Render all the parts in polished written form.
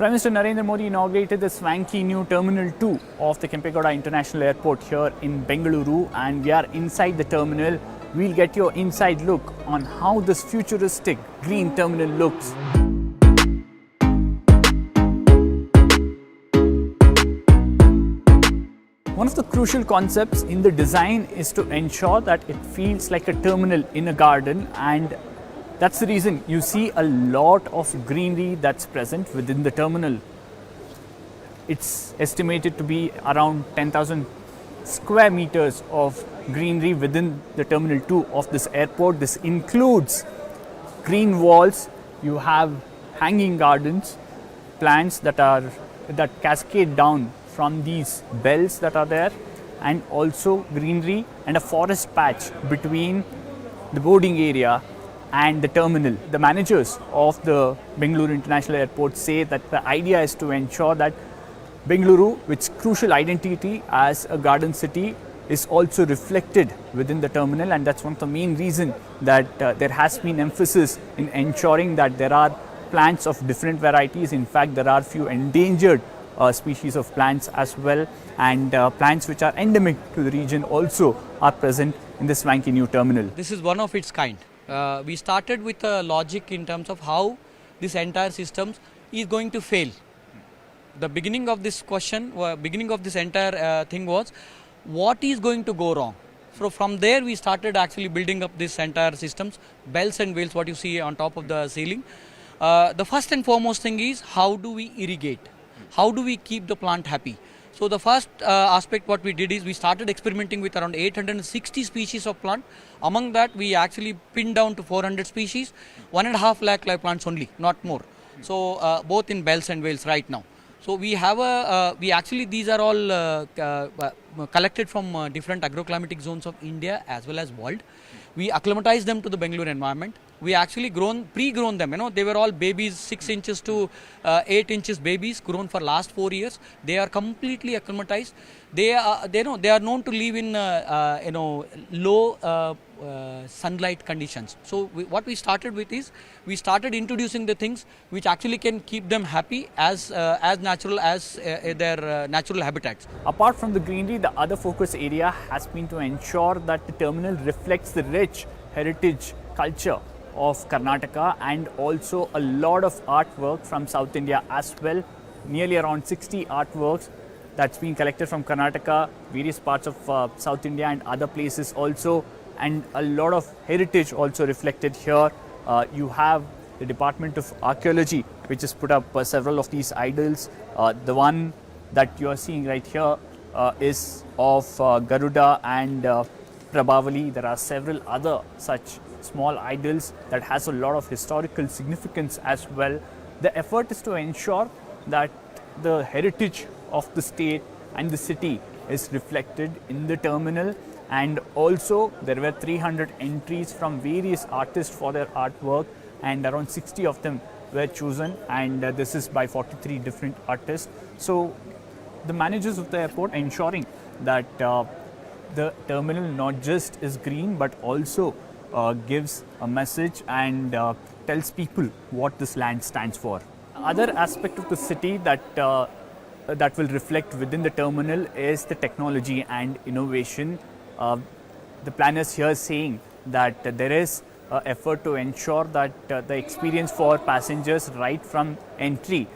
Prime Minister Narendra Modi inaugurated the Swanky new Terminal 2 of the Kempegowda International Airport here in Bengaluru, and we are inside the terminal. We'll get your inside look on how this futuristic green terminal looks. One of the crucial concepts in the design is to ensure that it feels like a terminal in a garden, and that's the reason you see a lot of greenery that's present within the terminal. It's estimated to be around 10,000 square meters of greenery within the Terminal 2 of this airport. This includes green walls, you have hanging gardens, plants that cascade down from these bells that are there, and also greenery and a forest patch between the boarding area and the terminal. The managers of the Bengaluru International Airport say that the idea is to ensure that Bengaluru, with its crucial identity as a garden city, is also reflected within the terminal, and that's one of the main reasons that there has been emphasis in ensuring that there are plants of different varieties. In fact, there are few endangered species of plants as well, and plants which are endemic to the region also are present in this Swanky new terminal. This is one of its kind. We started with a logic in terms of how this entire system is going to fail. The beginning of this question, beginning of this entire thing was, what is going to go wrong? So from there we started actually building up this entire systems, bells and wheels, what you see on top of the ceiling. The first and foremost thing is, how do we irrigate? How do we keep the plant happy? So the first aspect what we did is we started experimenting with around 860 species of plant. Among that we actually pinned down to 400 species, 1.5 lakh live plants only, not more. So both in bells and whales right now. So we have these are all collected from different agroclimatic zones of India as well as world. We acclimatize them to the Bengaluru environment. We actually pre-grown them, they were all babies, 6 inches to 8 inches babies, grown for last 4 years. They are completely acclimatized. They are known to live in low sunlight conditions. So what we started with is, we started introducing the things which actually can keep them happy as natural as their natural habitats. Apart from the greenery, the other focus area has been to ensure that the terminal reflects the rich heritage culture of Karnataka, and also a lot of artwork from South India as well. Nearly around 60 artworks that's been collected from Karnataka, various parts of South India and other places also, and a lot of heritage also reflected here. You have the Department of Archaeology, which has put up several of these idols. The one that you are seeing right here is of Garuda and Prabhavali. There are several other such small idols that has a lot of historical significance as well. The effort is to ensure that the heritage of the state and the city is reflected in the terminal, and also there were 300 entries from various artists for their artwork, and around 60 of them were chosen, and this is by 43 different artists. So the managers of the airport ensuring that the terminal not just is green but also gives a message and tells people what this land stands for. Other aspect of the city that will reflect within the terminal is the technology and innovation. The planners here saying that there is an effort to ensure that the experience for passengers right from entry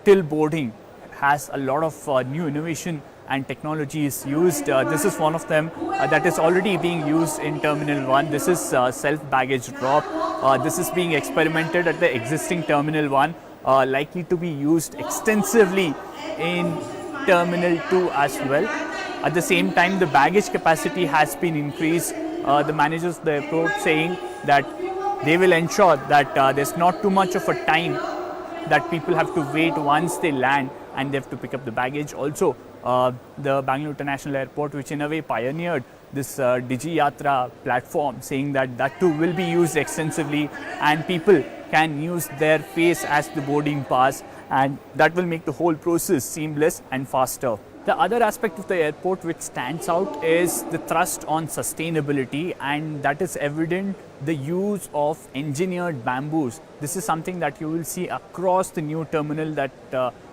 till boarding has a lot of new innovation and technology is used. This is one of them that is already being used in Terminal 1. This is self-baggage drop. This is being experimented at the existing Terminal 1, likely to be used extensively in Terminal 2 as well. At the same time, the baggage capacity has been increased. The managers of the airport saying that they will ensure that there's not too much of a time that people have to wait once they land and they have to pick up the baggage. Also, the Bengaluru International Airport, which in a way pioneered this Digi Yatra platform, saying that that too will be used extensively and people can use their face as the boarding pass, and that will make the whole process seamless and faster. The other aspect of the airport which stands out is the thrust on sustainability, and that is evident the use of engineered bamboos. This is something that you will see across the new terminal, that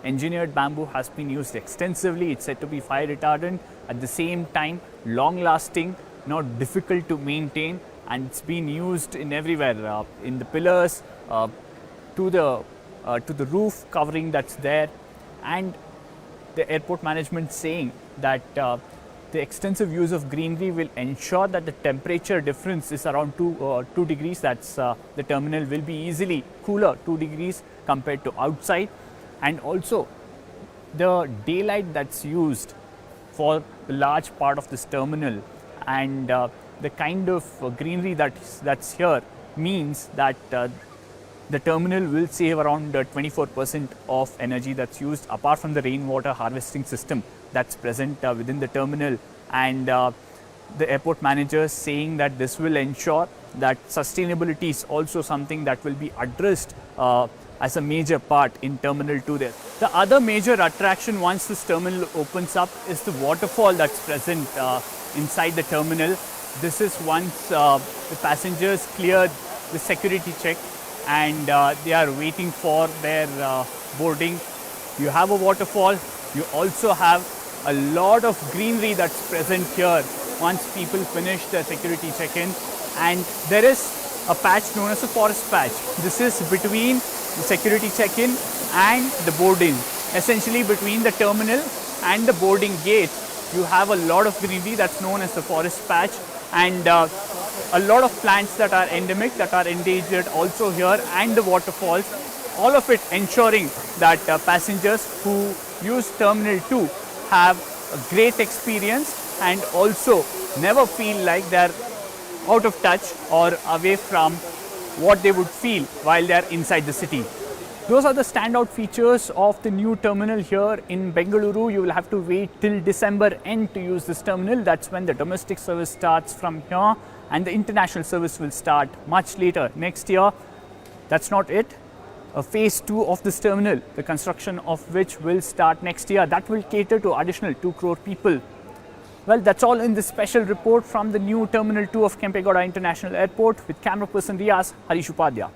engineered bamboo has been used extensively. It's said to be fire retardant, at the same time long lasting, not difficult to maintain, and it's been used in everywhere, in the pillars, to the roof covering that's there. And the airport management saying that the extensive use of greenery will ensure that the temperature difference is around 2 degrees. That's the terminal will be easily cooler 2 degrees compared to outside. And also the daylight that's used for the large part of this terminal, and the kind of greenery that's here means that the terminal will save around 24% of energy that's used, apart from the rainwater harvesting system that's present within the terminal. And the airport managers saying that this will ensure that sustainability is also something that will be addressed as a major part in Terminal 2 there. The other major attraction once this terminal opens up is the waterfall that's present inside the terminal. This is once the passengers clear the security check and they are waiting for their boarding. You have a waterfall. You also have a lot of greenery that's present here once people finish their security check-in. And there is a patch known as a forest patch. This is between the security check-in and the boarding. Essentially between the terminal and the boarding gate, you have a lot of greenery that's known as the forest patch, and a lot of plants that are endemic, that are endangered also here, and the waterfalls. All of it ensuring that passengers who use Terminal 2 have a great experience and also never feel like they're out of touch or away from what they would feel while they're inside the city. Those are the standout features of the new terminal here in Bengaluru. You will have to wait till December end to use this terminal. That's when the domestic service starts from here, and the international service will start much later next year. That's not it. A phase 2 of this terminal, the construction of which will start next year, that will cater to additional 2 crore people. Well, that's all in this special report from the new Terminal 2 of Kempegowda International Airport with camera person Riaz, Harish Upadhyaya.